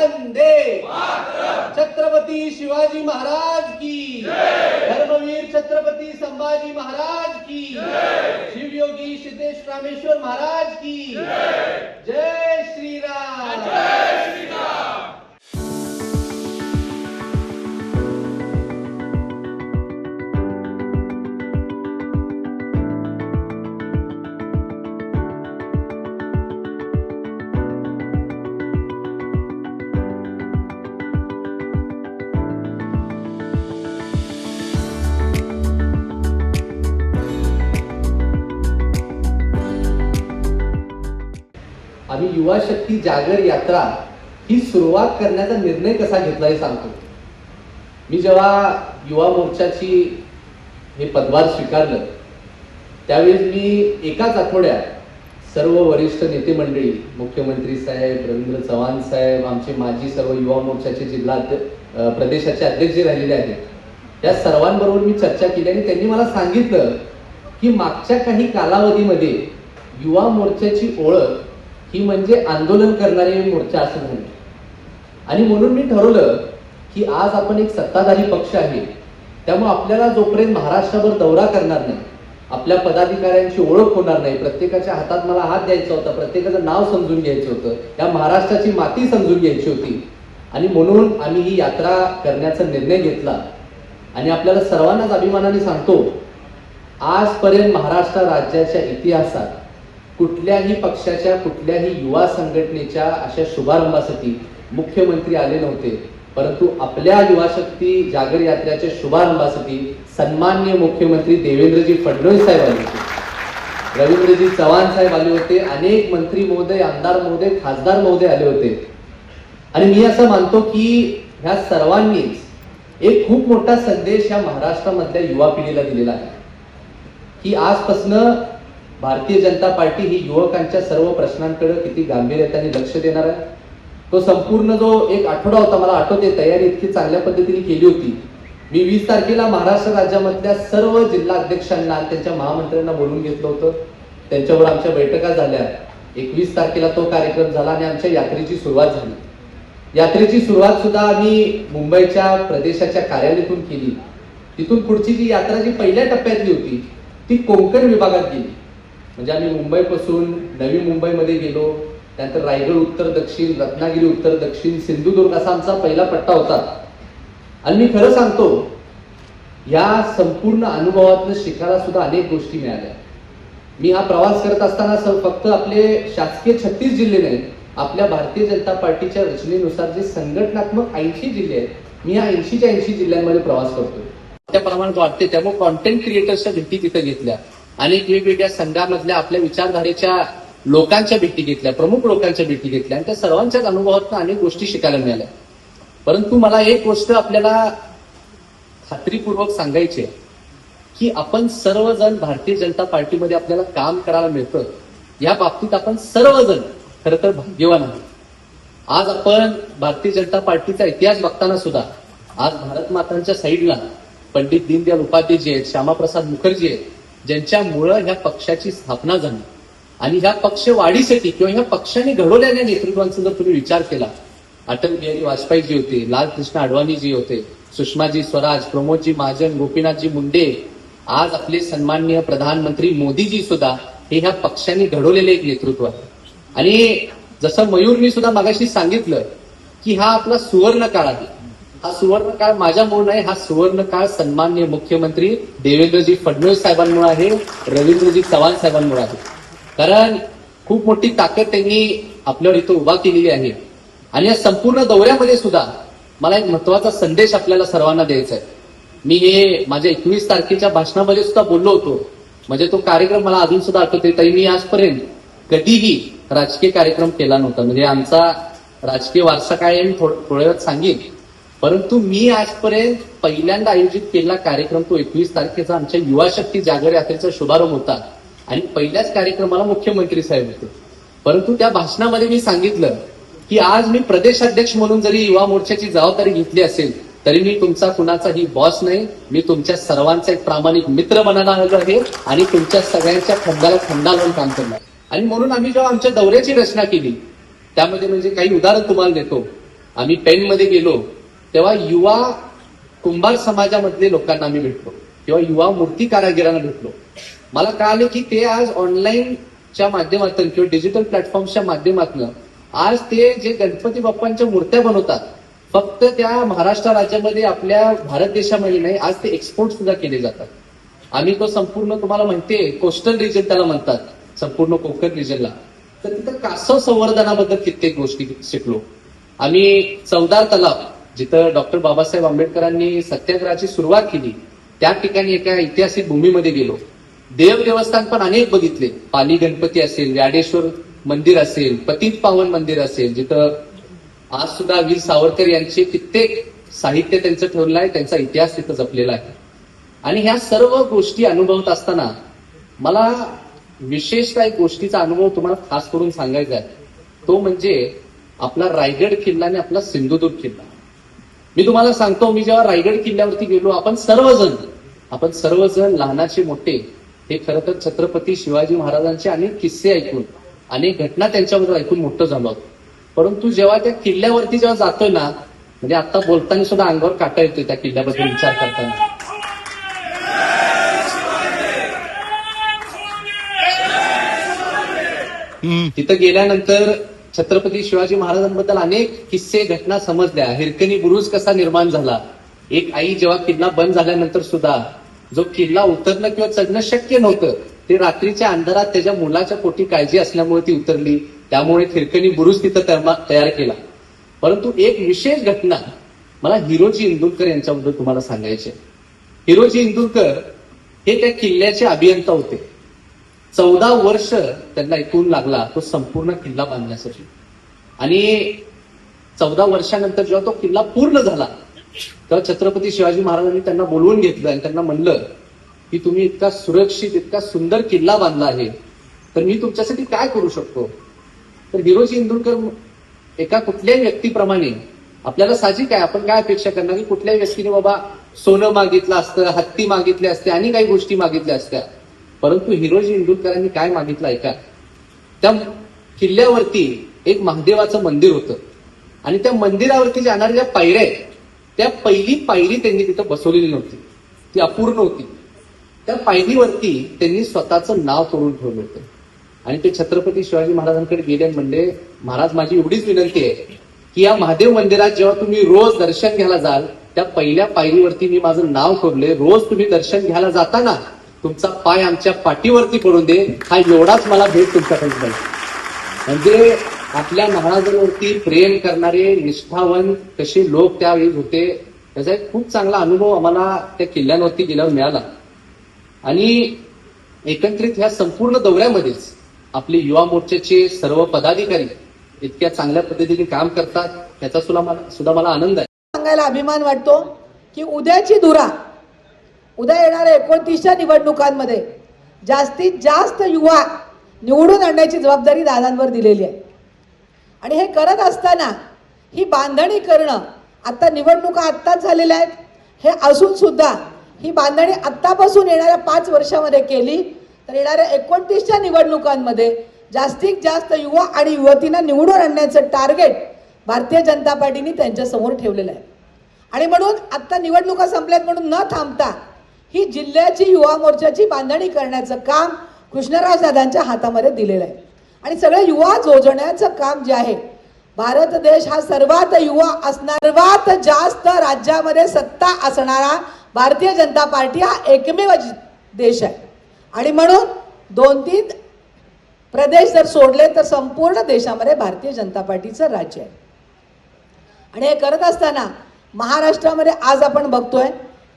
वंदे छत्रपती शिवाजी महाराज की, धर्मवीर छत्रपती संभाजी महाराज की, शिवयोगी सिद्धेश रामेश्वर महाराज की जय श्रीराम। आम्ही युवा शक्ती जागर यात्रा ही सुरुवात करण्याचा निर्णय कसा घेतला हे सांगतो। मी जेव्हा युवा मोर्चाची हे पदभार स्वीकारलं त्यावेळेस मी एकाच आठवड्यात सर्व वरिष्ठ नेते मंडळी, मुख्यमंत्री साहेब, रवींद्र चव्हाण साहेब, आमचे माजी सर्व युवा मोर्चाचे जिल्हा प्रदेशाचे अध्यक्ष जे राहिलेले आहेत त्या सर्वांबरोबर मी चर्चा केली आणि त्यांनी मला सांगितलं की मागच्या काही कालावधीमध्ये युवा मोर्चाची ओळख ही म्हणजे आंदोलन करणारे मोर्चा असं झाले आणि म्हणून मी ठरवलं की आज आपण एक सत्ताधारी पक्ष आहे, त्यामुळे आपल्याला जोपर्यंत महाराष्ट्राभर दौरा करणार नाही, आपल्या पदाधिकाऱ्यांची ओळख होणार नाही, प्रत्येकाच्या हातात मला हात द्यायचा होता, प्रत्येकाचं नाव समजून घ्यायचं होतं, या महाराष्ट्राची माती समजून घ्यायची होती आणि म्हणून आम्ही ही यात्रा करण्याचा निर्णय घेतला। आणि आपल्याला सर्वांनाच अभिमानाने सांगतो, आजपर्यंत महाराष्ट्र राज्याच्या इतिहासात कुठल्याही पक्षाच्या, कुठल्याही युवा संघटनेच्या अशा शुभारंभासाठी मुख्यमंत्री आले नव्हते, परंतु आपल्या युवा शक्ती जागर यात्रेच्या शुभारंभासाठी सन्माननीय मुख्यमंत्री देवेंद्रजी फडणवीस साहेब आले होते, रवींद्रजी चव्हाण साहेब आले होते, अनेक मंत्री महोदय, आमदार महोदय, खासदार महोदय आले होते। आणि मी असं मानतो की ह्या सर्वांनीच एक खूप मोठा संदेश या महाराष्ट्रामधल्या युवा पिढीला दिलेला आहे की आजपासनं भारतीय जनता पार्टी ही युवकांच्या सर्व प्रश्नांकडे किती गांभीर्याने लक्ष देणार आहे। तो संपूर्ण जो एक आठवडा होता, मला आठवते तयारी इतकी चांगल्या पद्धतीने केली होती। मी 20 तारखेला महाराष्ट्र राज्यामधल्या सर्व जिल्हा अध्यक्षांना, त्यांच्या महामंत्र्यांना बोलून घेतलं होतं, त्यांच्यावर आमच्या बैठका झाल्या। 21 तारखेला तो कार्यक्रम झाला आणि आमच्या यात्रेची सुरुवात झाली। यात्रेची सुरुवात सुद्धा आम्ही मुंबईच्या प्रदेशाच्या कार्यालयातून केली। तिथून पुढची जी यात्रा जी पहिल्या टप्प्यातली होती ती कोकण विभागात गेली, म्हणजे आम्ही मुंबईपासून नवी मुंबईमध्ये गेलो, त्यानंतर रायगड उत्तर दक्षिण, रत्नागिरी उत्तर दक्षिण, सिंधुदुर्ग असा आमचा पहिला पट्टा होता। आणि मी खरं सांगतो या संपूर्ण अनुभवातून शिकायला सुद्धा अनेक गोष्टी मिळाल्या। मी हा प्रवास करत असताना फक्त आपले शासकीय 36 जिल्हे नाही, आपल्या भारतीय जनता पार्टीच्या रचनेनुसार जे संघटनात्मक 80 जिल्हे आहेत, मी या 80च्या 80 जिल्ह्यांमध्ये प्रवास करतो। त्या प्रमाणात वाटते, त्यामुळे कॉन्टेंट क्रिएटर्सच्या भेटी तिथे घेतल्या, अनेक वेगवेगळ्या संघामधल्या आपल्या विचारधारेच्या लोकांच्या भेटी घेतल्या, प्रमुख लोकांच्या भेटी घेतल्या आणि त्या सर्वांच्याच अनुभवातून अनेक गोष्टी शिकायला मिळाल्या। परंतु मला एक गोष्ट आपल्याला खात्रीपूर्वक सांगायची आहे की आपण सर्वजण भारतीय जनता पार्टीमध्ये आपल्याला काम करायला मिळतं, या बाबतीत आपण सर्वजण खरं तर भाग्यवान आहोत। आज आपण भारतीय जनता पार्टीचा इतिहास बघताना सुद्धा आज भारत मातांच्या साईडला पंडित दीनदयाल उपाध्याय आहेत, श्यामाप्रसाद मुखर्जी आहेत, ज्यांच्यामुळं ह्या पक्षाची स्थापना झाली। आणि ह्या पक्ष वाढीसाठी किंवा ह्या पक्षाने घडवलेल्या नेतृत्वांचा जर तुम्ही विचार केला, अटल बिहारी वाजपेयीजी होते, लालकृष्ण अडवाणीजी होते, सुषमाजी स्वराज, प्रमोदजी महाजन, गोपीनाथजी मुंडे, आज आपले सन्माननीय प्रधानमंत्री मोदीजी सुद्धा हे ह्या पक्षाने घडवलेले एक नेतृत्व आहे। आणि जसं मयूरनी सुद्धा मगाशी सांगितलं की हा आपला सुवर्ण काळ आहे, हा सुवर्ण काळ माझ्यामुळे नाही, हा सुवर्ण काळ सन्माननीय मुख्यमंत्री देवेंद्रजी फडणवीस साहेबांमुळे आहे, रवींद्रजी चव्हाण साहेबांमुळे आहे। कारण खूप मोठी ताकद त्यांनी आपल्यावर इथं उभा केलेली आहे। आणि या संपूर्ण दौऱ्यामध्ये सुद्धा मला एक महत्वाचा संदेश आपल्याला सर्वांना द्यायचा आहे। मी हे माझ्या 21 तारखेच्या भाषणामध्ये सुद्धा बोललो होतो, म्हणजे तो कार्यक्रम मला अजून सुद्धा आठवते। ताई, मी आजपर्यंत कधीही राजकीय कार्यक्रम केला नव्हता, म्हणजे आमचा राजकीय वारसा काय आहे थोड्या वेळात सांगेन, परंतु मी आजपर्यंत पहिल्यांदा आयोजित केलेला कार्यक्रम तो 21 तारखेचा आमच्या युवा शक्ती जागर यात्रेचा शुभारंभ होता आणि पहिल्याच कार्यक्रमाला मुख्यमंत्री साहेब होते। परंतु त्या भाषणामध्ये मी सांगितलं की आज मी प्रदेशाध्यक्ष म्हणून जरी युवा मोर्चाची जबाबदारी घेतली असेल तरी मी तुमचा कुणाचाही बॉस नाही, मी तुमच्या सर्वांचा एक प्रामाणिक मित्र बनायला आलो आहे आणि तुमच्या सगळ्यांच्या खंडाला खंडा लावून काम करणार। आणि म्हणून आम्ही जेव्हा आमच्या दौऱ्याची रचना केली त्यामध्ये म्हणजे काही उदाहरण तुम्हाला देतो। आम्ही पेणमध्ये गेलो तेव्हा युवा कुंभार समाजामधले लोकांना आम्ही भेटलो किंवा युवा मूर्ती कारागिरांना भेटलो. मला कळालं की ते आज ऑनलाईनच्या माध्यमातून किंवा डिजिटल प्लॅटफॉर्मच्या माध्यमातून आज ते जे गणपती बाप्पांच्या मूर्त्या बनवतात, फक्त त्या महाराष्ट्र राज्यामध्ये आपल्या भारत देशामध्ये नाही, आज ते एक्सपोर्ट सुद्धा केले जातात. आम्ही तो संपूर्ण तुम्हाला माहितीये कोस्टल रिजन त्याला म्हणतात, संपूर्ण कोकण रिजनला. तर तिथं कासव संवर्धनाबद्दल कित्येक गोष्टी शिकलो. आम्ही चवदार तलाव, जिथं डॉक्टर बाबासाहेब आंबेडकरांनी सत्याग्रहाची सुरुवात केली, त्या ठिकाणी एका ऐतिहासिक भूमीमध्ये गेलो. देव देवस्थान पण अनेक बघितले. पाली गणपती असेल, व्याडेश्वर मंदिर असेल, पतित पावन मंदिर असेल, जिथं आज सुद्धा वीर सावरकर यांचे कित्येक साहित्य त्यांचं ठेवलं आहे, त्यांचा इतिहास तिथं जपलेला आहे. आणि ह्या सर्व गोष्टी अनुभवत असताना मला विशेषतः एक गोष्टीचा अनुभव तुम्हाला खास करून सांगायचा आहे. तो म्हणजे आपला रायगड किल्ला आणि आपला सिंधुदुर्ग किल्ला. मी तुम्हाला सांगतो, मी जेव्हा रायगड किल्ल्यावरती गेलो, आपण सर्वजण लहानाचे मोठे हे खरं तर छत्रपती शिवाजी महाराजांचे अनेक किस्से ऐकून, अनेक घटना त्यांच्याबद्दल ऐकून मोठं झालो. परंतु जेव्हा त्या किल्ल्यावरती जेव्हा जातोय ना, म्हणजे आता बोलताना सुद्धा अंगावर काटा येतोय त्या किल्ल्याबद्दल विचार करताना. तिथं गेल्यानंतर छत्रपती शिवाजी महाराजांबद्दल अनेक किस्से घटना समजल्या. हिरकणी बुरुज कसा निर्माण झाला, एक आई जेव्हा किल्ला बंद झाल्यानंतर सुद्धा जो किल्ला उतरणं किंवा चढणं शक्य नव्हतं, ते रात्रीच्या अंधारात त्याच्या मुलाच्या पोटी काळजी असल्यामुळे ती उतरली, त्यामुळे हिरकणी बुरुज तिथं तयार केला. परंतु एक विशेष घटना मला हिरोजी इंदुरकर यांच्याबद्दल तुम्हाला सांगायची. हिरोजी इंदुरकर हे त्या किल्ल्याचे अभियंता होते. 14 वर्ष त्यांना एकूण लागला तो संपूर्ण किल्ला बांधण्यासाठी. आणि 14 वर्षानंतर जेव्हा तो किल्ला पूर्ण झाला, तेव्हा छत्रपती शिवाजी महाराजांनी त्यांना बोलवून घेतलं आणि त्यांना म्हणलं की तुम्ही इतका सुरक्षित, इतका सुंदर किल्ला बांधला आहे, तर मी तुमच्यासाठी काय करू शकतो. तर हिरोजी इंदुरकर एका कुठल्याही व्यक्तीप्रमाणे, आपल्याला साहजिक आहे, आपण काय अपेक्षा करणार की कुठल्याही व्यक्तीने बाबा सोनं मागितलं असतं, हत्ती मागितले असते आणि काही गोष्टी मागितल्या असत्या. परंतु हिरोजी इंदुरकरांनी काय मागितलं ऐका. त्या किल्ल्यावरती एक महादेवाचं मंदिर होतं आणि त्या मंदिरावरती जाणाऱ्या ज्या पायऱ्या आहेत, त्या पहिली पायरी त्यांनी तिथं बसवलेली नव्हती, ती अपूर्ण होती. त्या पायरीवरती त्यांनी स्वतःचं नाव करून ठेवलं होतं. आणि ते छत्रपती शिवाजी महाराजांकडे गेले आणि म्हणले, महाराज माझी एवढीच विनंती आहे की या महादेव मंदिरात जेव्हा तुम्ही रोज दर्शन घ्यायला जाल, त्या पहिल्या पायरीवरती मी माझं नाव कोरले, रोज तुम्ही दर्शन घ्यायला जाताना तुमचा पाय आमच्या पाठीवरती पडून दे, हा एवढाच मला भेट तुमच्याकडे पाहिजे. म्हणजे आपल्या महाराजांवरती प्रेम करणारे निष्ठावंत कसे लोक त्यावेळी होते, त्याचा एक खूप चांगला अनुभव आम्हाला त्या किल्ल्यांवरती गेल्यावर मिळाला. आणि एकत्रित ह्या संपूर्ण दौऱ्यामध्येच आपले युवा मोर्चाचे सर्व पदाधिकारी इतक्या चांगल्या पद्धतीने काम करतात, त्याचा सुद्धा मला आनंद आहे. सांगायला अभिमान वाटतो की उद्याची धुरा, उद्या येणाऱ्या 29च्या निवडणुकांमध्ये जास्तीत जास्त युवा निवडून आणण्याची जबाबदारी दादांवर दिलेली आहे. आणि हे करत असताना ही बांधणी करणं, आता निवडणुका आत्ताच झालेल्या आहेत, हे असून सुद्धा ही बांधणी आत्तापासून येणाऱ्या 5 वर्षामध्ये केली तर येणाऱ्या 29च्या निवडणुकांमध्ये जास्तीत जास्त युवा आणि युवतींना निवडून आणण्याचं टार्गेट भारतीय जनता पार्टीने त्यांच्यासमोर ठेवलेलं आहे. आणि म्हणून आत्ता निवडणुका संपल्यात म्हणून न थांबता ही जिल्ह्याची युवा मोर्चाची बांधणी करण्याचं काम कृष्णराव दादांच्या हातामध्ये दिलेलं आहे. आणि सगळे युवा जोडण्याचं काम जे आहे, भारत देश हा सर्वात युवा असणार, सर्वात जास्त राज्यामध्ये सत्ता असणारा भारतीय जनता पार्टी हा एकमेव देश आहे. आणि म्हणून 2-3 प्रदेश जर सोडले तर संपूर्ण देशामध्ये भारतीय जनता पार्टीचं राज्य आहे. आणि हे करत असताना महाराष्ट्रामध्ये आज आपण बघतोय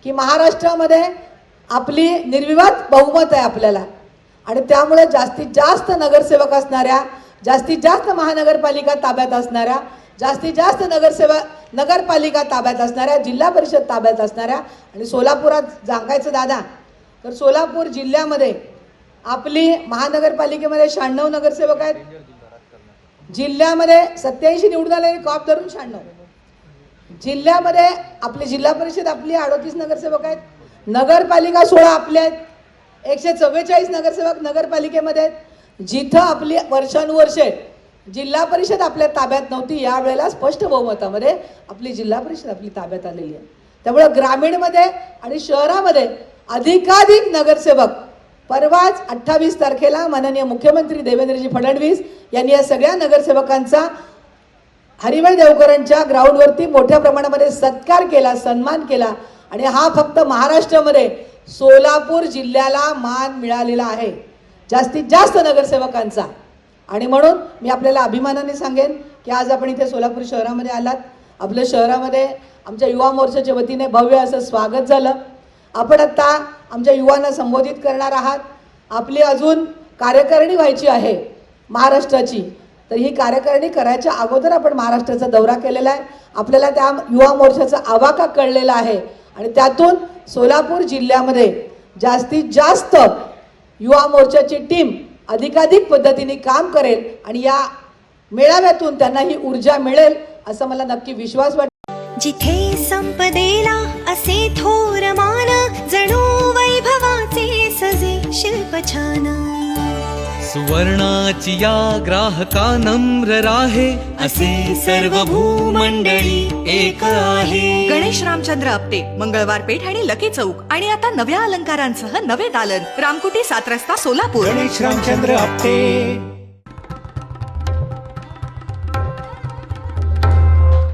की महाराष्ट्रामध्ये आपली निर्विवाद बहुमत आहे आपल्याला. आणि त्यामुळे जास्तीत जास्त नगरसेवक असणाऱ्या, जास्तीत जास्त महानगरपालिका ताब्यात असणाऱ्या, जास्तीत जास्त नगरपालिका ताब्यात असणाऱ्या, जिल्हा परिषद ताब्यात असणाऱ्या, आणि सोलापुरात सांगायचं दादा तर सोलापूर जिल्ह्यामध्ये आपली महानगरपालिकेमध्ये 96 नगरसेवक आहेत, जिल्ह्यामध्ये 87 निवडून आलेले कॉप धरून 96, जिल्ह्यामध्ये आपली जिल्हा परिषद आपली 38 नगरसेवक आहेत, नगरपालिका 16 आपल्या आहेत, 144 नगरसेवक नगरपालिकेमध्ये आहेत. जिथं आपली वर्षानुवर्षे जिल्हा परिषद आपल्या ताब्यात नव्हती, यावेळेला स्पष्ट बहुमतामध्ये आपली जिल्हा परिषद आपली ताब्यात आलेली आहे. त्यामुळे ग्रामीणमध्ये आणि शहरामध्ये अधिकाधिक नगरसेवक, परवाच 28 तारखेला माननीय मुख्यमंत्री देवेंद्रजी फडणवीस यांनी या सगळ्या नगरसेवकांचा हरिभाई देवकरांच्या ग्राउंडवरती मोठ्या प्रमाणामध्ये सत्कार केला, सन्मान केला. आणि हा फक्त महाराष्ट्रामध्ये सोलापूर जिल्ह्याला मान मिळालेला आहे जास्तीत जास्त नगरसेवकांचा. आणि म्हणून मी आपल्याला अभिमानाने सांगेन की आज आपण इथे सोलापूर शहरामध्ये आलात. आपल्या शहरामध्ये आमच्या युवा मोर्चाच्या वतीने भव्य असं स्वागत झालं. आपण आत्ता आमच्या युवांना संबोधित करणार आहात. आपली अजून कार्यकारिणी व्हायची आहे महाराष्ट्राची, तर ही कार्यकारिणी करायच्या अगोदर आपण महाराष्ट्राचा दौरा केलेला आहे. आपल्याला त्या युवा मोर्चाचा आवाका कळलेला आहे आणि त्यातून सोलापूर जिल्ह्यामध्ये जास्तीत जास्त युवा मोर्चाची टीम अधिकाधिक पद्धतीने काम करेल आणि या मेळाव्यातून त्यांना ही ऊर्जा मिळेल असं मला नक्की विश्वास वाटतो. जिथे संपदेला असे थोर मान, जणू वैभवाचे सजे शिल्प छान. सुवर्णाची या ग्राहका नम्र राहे, असे सर्व भूमंडळी एक आहे. गणेश रामचंद्र आपटे, मंगळवार पेठ आणि लकी चौक. आणि आता नव्या अलंकारांसह नवे दालन, रामकुटी 7 रस्ता सोलापूर. गणेश रामचंद्र आपटे.